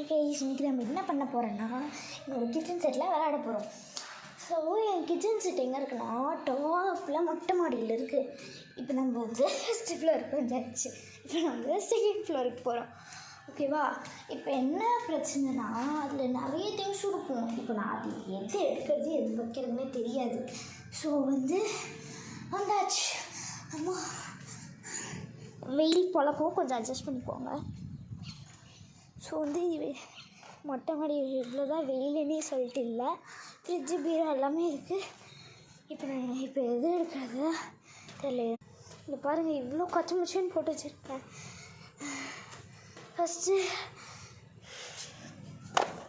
இன்னைக்கு நம்ம என்ன பண்ண போகிறோன்னா என்னோடய கிச்சன் செட்டில் விளையாட போகிறோம். ஸோ என் கிச்சன் செட் எங்கே இருக்குன்னா டாப்பில் மொட்டை மாடியில் இருக்குது. இப்போ நம்ம வந்து ஃபஸ்ட்டு ஃப்ளோருக்கு வந்தாச்சு. இப்போ நம்ம செகண்ட் ஃப்ளோருக்கு போகிறோம். ஓகேவா? இப்போ என்ன பிரச்சனைனா அதில் நிறைய திங்ஸ் இருக்கும். இப்போ நான் அது எது எடுக்கிறது எது வைக்கிறதுனே தெரியாது. ஸோ வந்தாச்சு. அம்மா வெயில் பழக்கம் கொஞ்சம் அட்ஜஸ்ட் பண்ணிக்கோங்க. ஸோ மொட்டை மாடி இவ்வளோ தான் வெயிலுன்னே சொல்லிட்டு இல்லை, ஃப்ரிட்ஜு பீரோ எல்லாமே இருக்குது. இப்போ எது எடுக்கிறது தெரியல. இங்கே பாருங்கள், இவ்வளோ கச்ச முச்சன்னு போட்டு வச்சுருக்கேன். ஃபஸ்ட்டு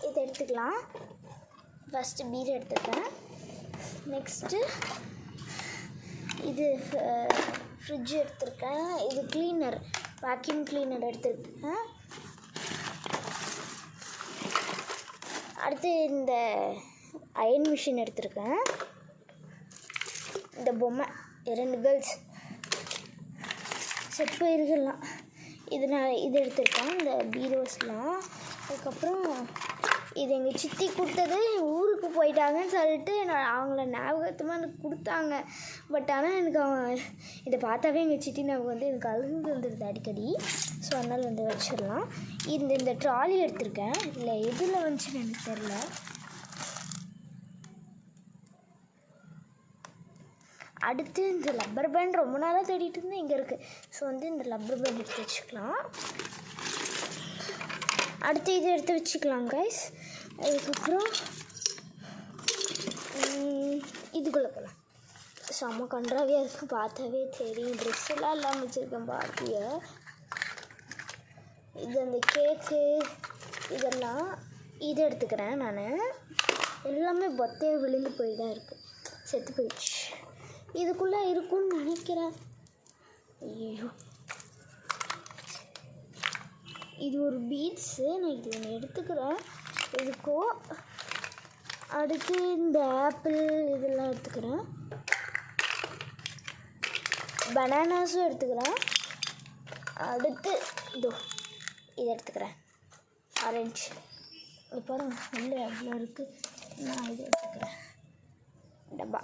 இதை எடுத்துக்கலாம். ஃபஸ்ட்டு பீரோ எடுத்துக்கிறேன். நெக்ஸ்ட்டு இது ஃப்ரிட்ஜ் எடுத்துருக்கேன். இது க்ளீனர், வேக்யூம் க்ளீனர் எடுத்துருக்கேன். அடுத்து இந்த அயன் மிஷின் எடுத்திருக்கேன். இந்த பொம்மை 2 கேர்ள்ஸ் செப்பு இருக்கலாம். இது எடுத்திருக்கேன். இந்த பீரோஸ்லாம். அதுக்கப்புறம் இது எங்கள் சித்தி கொடுத்தது. ஊருக்கு போயிட்டாங்கன்னு சொல்லிட்டு அவங்கள ஞாபகத்தமாக எனக்கு கொடுத்தாங்க. பட் ஆனால் எனக்கு இதை பார்த்தாவே எங்கள் சித்தி ஞாபகம் எனக்கு அழுது வந்துடுது அடிக்கடி. ஸோ அதனால் வச்சிடலாம். இந்த ட்ராலி எடுத்திருக்கேன். இல்லை எதில் வந்துச்சுன்னு எனக்கு தெரில. அடுத்து இந்த ரப்பர் பேண்ட் ரொம்ப நாளாக தேடிட்டு இருந்தேன், இங்கே இருக்குது. ஸோ இந்த ரப்பர் பேண்ட் எடுத்து வச்சுக்கலாம். அடுத்து இது எடுத்து வச்சுக்கலாம் கைஸ். அதுக்கப்புறம் இதுக்குள்ளே போகலாம். செம்ம கன்றாவியாக இருக்குது, பார்த்தாவே தெரியும். ட்ரெஸ்ஸெல்லாம் இல்லாமல் வச்சுருக்கேன் பார்த்திய. இது அந்த கேக்கு இதெல்லாம் இது எடுத்துக்கிறேன். நான் எல்லாமே பொத்தையை விழுந்து போய் தான் இருக்குது, செத்து போயிடுச்சு. இதுக்குள்ளே இருக்குன்னு நினைக்கிறேன். ஐயோ, இது ஒரு பீட்ஸு. நான் இது ஒன்று எடுத்துக்கிறேன். இதுக்கும் அடுத்து இந்த ஆப்பிள் இதெல்லாம் எடுத்துக்கிறேன். பனானாஸும் எடுத்துக்கிறேன். அடுத்து இதை எடுத்துக்கிறேன், ஆரஞ்சு. இது பாருங்க, நல்ல எவ்வளோ இருக்குது. நான் இது எடுத்துக்கிறேன், டப்பா.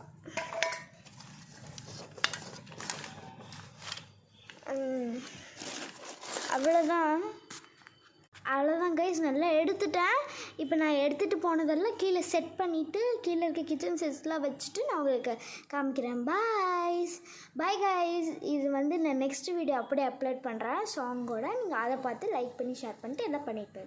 அவ்வளோதான் கைஸ், நல்லா எடுத்துட்டேன். இப்போ நான் எடுத்துகிட்டு போனதெல்லாம் கீழே செட் பண்ணிவிட்டு கீழே இருக்க கிச்சன் செட்ஸ்லாம் வச்சுட்டு நான் உங்களுக்கு காமிக்கிறேன். Bye guys. இது நான் நெக்ஸ்ட் வீடியோ அப்படியே அப்லோட் பண்ணுறேன் சாங்கோட. நீங்கள் அதை பார்த்து லைக் பண்ணி ஷேர் பண்ணிட்டு எல்லாம் பண்ணிட்டு